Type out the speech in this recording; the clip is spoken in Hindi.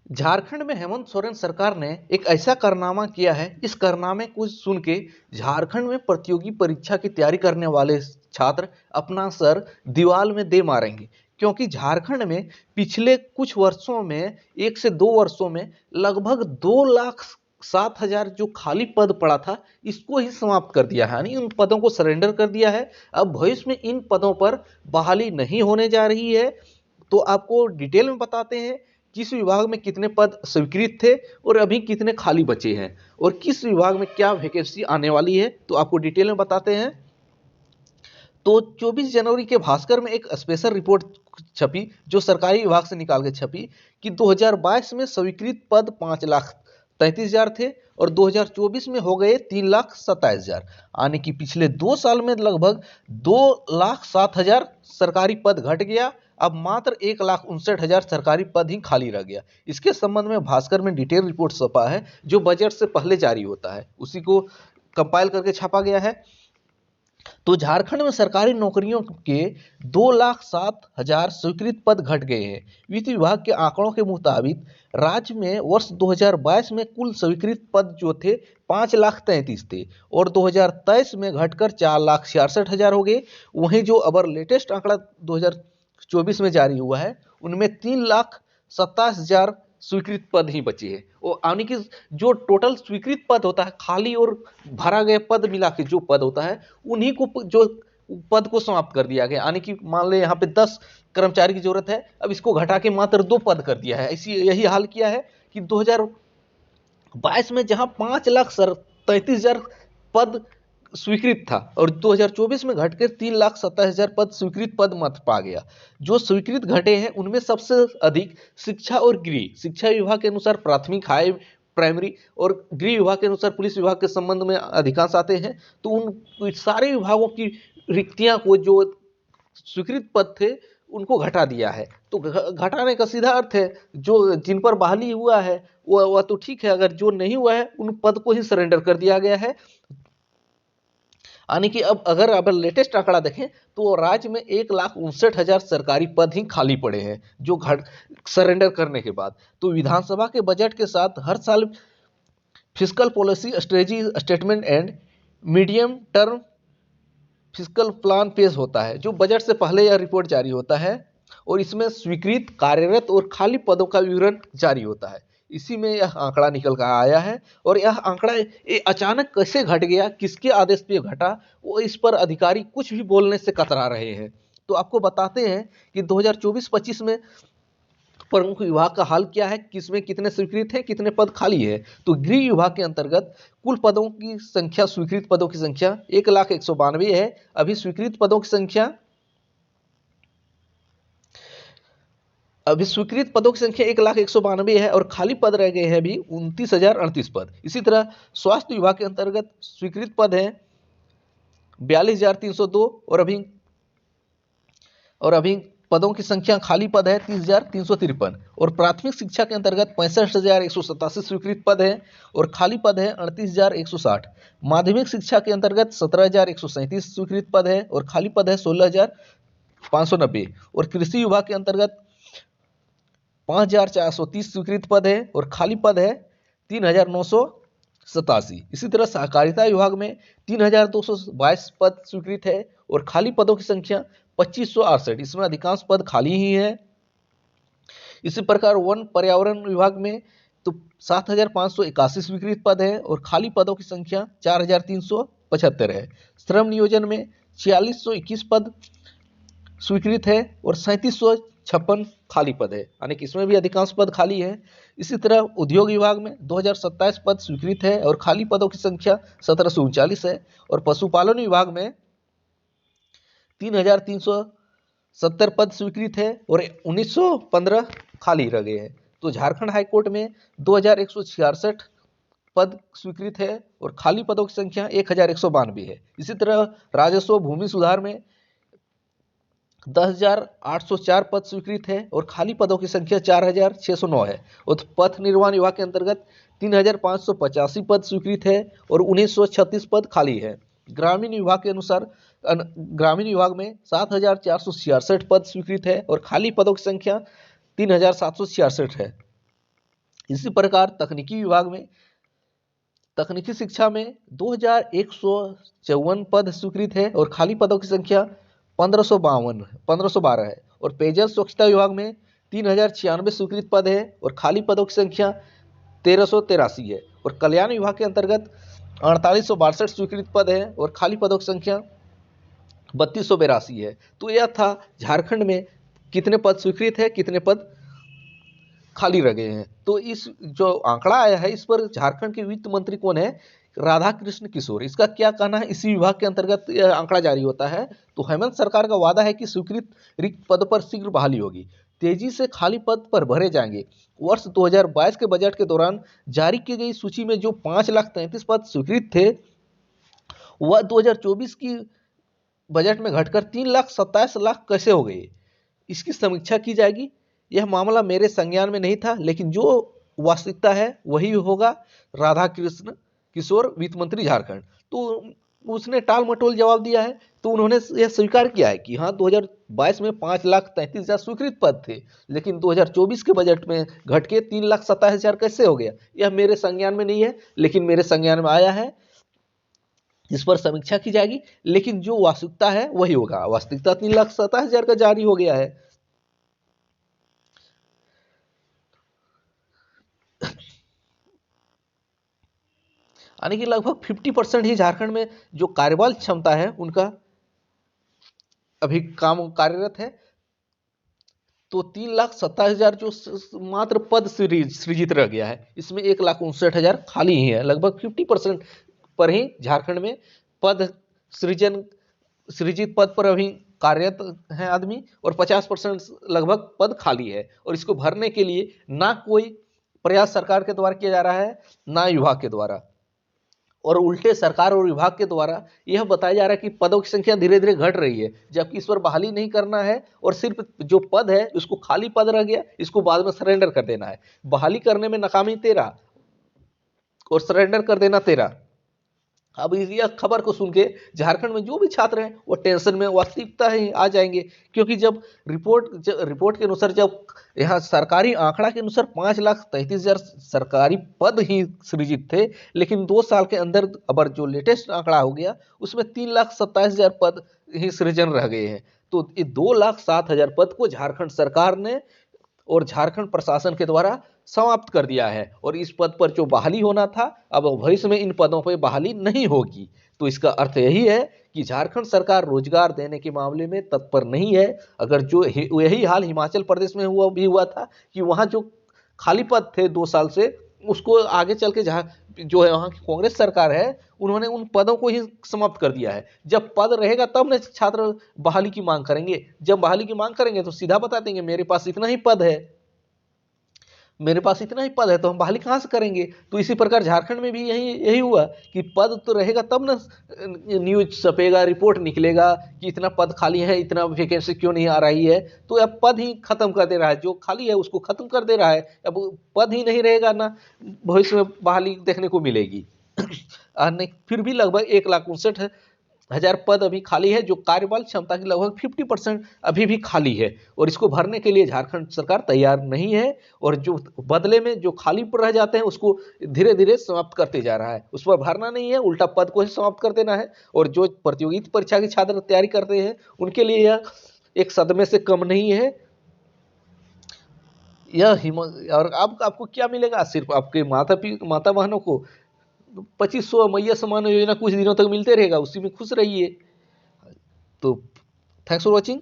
झारखंड में हेमंत सोरेन सरकार ने एक ऐसा कारनामा किया है। इस कारनामे को सुन के झारखंड में प्रतियोगी परीक्षा की तैयारी करने वाले छात्र अपना सर दीवार में दे मारेंगे, क्योंकि झारखंड में पिछले कुछ वर्षों में 1 से 2 वर्षों में लगभग 2,07,000 जो खाली पद पड़ा था, इसको ही समाप्त कर दिया है, यानी उन पदों को सरेंडर कर दिया है। अब भविष्य में इन पदों पर बहाली नहीं होने जा रही है। तो आपको डिटेल में बताते हैं किस विभाग में कितने पद स्वीकृत थे और अभी कितने खाली बचे हैं और किस विभाग में क्या वैकेंसी आने वाली है, तो आपको डिटेल में बताते हैं। तो 24 जनवरी के भास्कर में एक स्पेशल रिपोर्ट छपी, जो सरकारी विभाग से निकाल के छपी, कि 2022 में स्वीकृत पद 5,33,000 थे और 2024 में हो गए 3,27,000, यानी कि पिछले 2 साल में लगभग 2,07,000 सरकारी पद घट गया। अब मात्र 1,59,000 सरकारी पद ही खाली रह गया। इसके संबंध में भास्कर में डिटेल रिपोर्ट छपा है, जो बजट से पहले जारी होता है, उसी को कंपाइल करके छापा गया है। तो झारखंड में सरकारी नौकरियों के 2,07,000 स्वीकृत पद घट गए हैं। वित्त विभाग के आंकड़ों के मुताबिक राज्य में वर्ष 2022 में कुल स्वीकृत पद जो थे 5,33,000 थे और 2023 में घटकर 4,66,000 हो गए। वहीं जो अबर लेटेस्ट आंकड़ा 2024 में जारी हुआ है, उनमें 3,27,000 स्वीकृत पद ही बचे हैं। और यानी कि जो टोटल स्वीकृत पद होता है, खाली और भरा गया पद मिला के जो पद होता है, उन्हीं को जो पद को समाप्त कर दिया गया। यानी कि मान ले यहाँ पे 10 कर्मचारी की जरूरत है, अब इसको घटा के मात्र 2 पद कर दिया है। इसी यही हाल किया है कि 2022 में जहां 5,33,000 पद स्वीकृत था और 2024 में घटकर 3,27,000 पद स्वीकृत पद मत पा गया। जो स्वीकृत घटे हैं उनमें सबसे अधिक शिक्षा और गृह, शिक्षा विभाग के अनुसार प्राथमिक, हाई प्राइमरी, और गृह विभाग के अनुसार पुलिस विभाग के संबंध में अधिकांश आते हैं। तो उन सारे विभागों की रिक्तियां को, जो स्वीकृत पद थे, उनको घटा दिया है। तो घटाने का सीधा अर्थ है, जो जिन पर बहाली हुआ है वह तो ठीक है, अगर जो नहीं हुआ है उन पद को ही सरेंडर कर दिया गया है। यानी कि अब अगर लेटेस्ट आंकड़ा देखें तो राज्य में 1,59,000 सरकारी पद ही खाली पड़े हैं, जो घट सरेंडर करने के बाद। तो विधानसभा के बजट के साथ हर साल fiscal policy strategy statement and medium term fiscal plan पेश होता है, जो बजट से पहले यह रिपोर्ट जारी होता है और इसमें स्वीकृत, कार्यरत और खाली पदों का विवरण जारी होता है। इसी में यह आंकड़ा निकल कर आया है। और यह आंकड़ा अचानक कैसे घट गया, किसके आदेश पे घटा, वो इस पर अधिकारी कुछ भी बोलने से कतरा रहे हैं। तो आपको बताते हैं कि 2024-25 में प्रमुख विभाग का हाल क्या है, किसमें कितने स्वीकृत हैं, कितने पद खाली है। तो गृह विभाग के अंतर्गत कुल पदों की संख्या, स्वीकृत पदों की संख्या 1,01,92 है। अभी स्वीकृत पदों की संख्या 1,01,92 है और खाली पद रह गए हैं अभी 29,038 पद। इसी तरह स्वास्थ्य विभाग के अंतर्गत स्वीकृत पद हैं 42,302 और अभी पदों की संख्या, खाली पद है 30,353। और प्राथमिक शिक्षा के अंतर्गत 65,187 स्वीकृत पद है और खाली पद है 38,160। माध्यमिक शिक्षा के अंतर्गत 17,137 स्वीकृत पद है और खाली पद है 16,590। और कृषि विभाग के अंतर्गत 5,430 स्वीकृत पद है और खाली पद है 3,987। इसी तरह सहकारिता विभाग में 3,222 पद स्वीकृत है और खाली पदों की संख्या 2,568। इसमें अधिकांश पद खाली ही है। इसी प्रकार वन पर्यावरण विभाग में तो 7,581 स्वीकृत पद है और खाली पदों की संख्या 4,375 है। श्रम नियोजन में 4,621 पद स्वीकृत है और 3,756 खाली पद है, यानी कि इसमें भी अधिकांश पद खाली है। इसी तरह उद्योग विभाग में 2,027 पद स्वीकृत है और खाली पदों की संख्या 1,739 है। और पशुपालन विभाग में 3,370 पद स्वीकृत है और 1,915 खाली रह गए हैं। तो झारखंड हाईकोर्ट में 2,166 पद स्वीकृत है और खाली पदों की संख्या 1,192 है। इसी तरह राजस्व भूमि सुधार में 10,804 पद स्वीकृत है और खाली पदों की संख्या 4,609 है। और पथ निर्माण विभाग के अंतर्गत 3,585 पद स्वीकृत है और 1,936 पद खाली है। ग्रामीण विभाग के अनुसार ग्रामीण विभाग में 7,466 पद स्वीकृत है और खाली पदों की संख्या 3,766 है। इसी प्रकार तकनीकी विभाग में तकनीकी शिक्षा में 2154 पद स्वीकृत है और खाली पदों की संख्या 1512 है। और पेयजल स्वच्छता विभाग में 3096 स्वीकृत पद है और खाली पदों की संख्या 1383 है। और कल्याण विभाग के अंतर्गत 4862 स्वीकृत पद है और खाली पदों की संख्या 3282 है। तो यह था झारखंड में कितने पद स्वीकृत है, कितने पद खाली रह गए हैं। तो इस जो आंकड़ा आया है इस पर झारखंड के वित्त मंत्री कौन है, राधा कृष्ण किशोर। इसका क्या कहना है, इसी विभाग के अंतर्गत यह आंकड़ा जारी होता है। तो हेमंत सरकार का वादा है कि स्वीकृत रिक्त पद पर शीघ्र बहाली होगी, तेजी से खाली पद पर भरे जाएंगे। वर्ष 2022 के बजट के दौरान जारी की गई सूची में जो 5,33,000 पद स्वीकृत थे वह 2024 की बजट में घटकर 3,27,00,000 कैसे हो गए, इसकी समीक्षा की जाएगी। यह मामला मेरे संज्ञान में नहीं था, लेकिन जो वास्तविकता है वही होगा। राधा कृष्ण किशोर वित्त मंत्री झारखंड। तो उसने टाल मटोल जवाब दिया है। तो उन्होंने यह स्वीकार किया है कि हाँ 2022 में 5,33,000 स्वीकृत पद थे, लेकिन 2024 के बजट में घट के 3,27,000 कैसे हो गया, यह मेरे संज्ञान में नहीं है, लेकिन मेरे संज्ञान में आया है। इस पर समीक्षा की जाएगी, लेकिन जो वास्तविकता है वही होगा। वास्तविकता 3,27,000 का जारी हो गया है। यानी कि लगभग 50% ही झारखंड में जो कार्यबल क्षमता है उनका अभी काम कार्यरत है। तो 3,27,000 जो मात्र पद सृजित रह गया है, इसमें 1,59,000 खाली ही है। लगभग 50% पर ही झारखंड में पद सृजित पद पर अभी कार्यरत है आदमी, और 50% लगभग पद खाली है। और इसको भरने के लिए ना कोई प्रयास सरकार के द्वारा किया जा रहा है, ना विभाग के द्वारा, और उल्टे सरकार और विभाग के द्वारा यह बताया जा रहा है कि पदों की संख्या धीरे धीरे घट रही है, जबकि इस पर बहाली नहीं करना है और सिर्फ जो पद है उसको खाली पद रह गया, इसको बाद में सरेंडर कर देना है। बहाली करने में नाकामी तेरा और सरेंडर कर देना तेरा। अब यह खबर को सुन के झारखंड में जो भी छात्र हैं वो टेंशन में वास्तविकता ही आ जाएंगे, क्योंकि जब रिपोर्ट के अनुसार, जब यहाँ सरकारी आंकड़ा के अनुसार 5,33,000 सरकारी पद ही सृजित थे, लेकिन 2 साल के अंदर अब जो लेटेस्ट आंकड़ा हो गया उसमें 3,27,000 पद ही सृजन रह गए हैं। तो ये 2,07,000 पद को झारखंड सरकार ने और झारखंड प्रशासन के द्वारा समाप्त कर दिया है, और इस पद पर जो बहाली होना था अब भविष्य में इन पदों पर बहाली नहीं होगी। तो इसका अर्थ यही है कि झारखंड सरकार रोजगार देने के मामले में तत्पर नहीं है। अगर जो यही हाल हिमाचल प्रदेश में हुआ था कि वहां जो खाली पद थे 2 साल से, उसको आगे चल के जहाँ जो है वहाँ की कांग्रेस सरकार है उन्होंने उन पदों को ही समाप्त कर दिया है। जब पद रहेगा तब न छात्र बहाली की मांग करेंगे। जब बहाली की मांग करेंगे तो सीधा बता देंगे मेरे पास इतना ही पद है, मेरे पास इतना ही पद है, तो हम बहाली कहाँ से करेंगे। तो इसी प्रकार झारखंड में भी यही हुआ कि पद तो रहेगा तब ना न्यूज छपेगा, रिपोर्ट निकलेगा कि इतना पद खाली है, इतना वैकेंसी क्यों नहीं आ रही है। तो अब पद ही खत्म कर दे रहा है, जो खाली है उसको खत्म कर दे रहा है। अब पद ही नहीं रहेगा, ना भविष्य में बहाली देखने को मिलेगी। नहीं, फिर भी लगभग 1,59,000 पद अभी खाली है, जो कार्यबल क्षमता की लगभग 50% अभी भी खाली है, और इसको भरने के लिए झारखंड सरकार तैयार नहीं है। और जो बदले में जो खाली रह जाते हैं उसको धीरे धीरे समाप्त करते जा रहा है। उस पर भरना नहीं है, उल्टा पद को ही समाप्त कर देना है। और जो प्रतियोगिता परीक्षा की छात्र तैयारी करते हैं उनके लिए यह एक सदमे से कम नहीं है। और अब आपको क्या मिलेगा, सिर्फ आपके माता बहनों को 2,500 मैया सम्मान योजना कुछ दिनों तक मिलते रहेगा, उसी में खुश रहिए। तो थैंक्स फॉर वॉचिंग।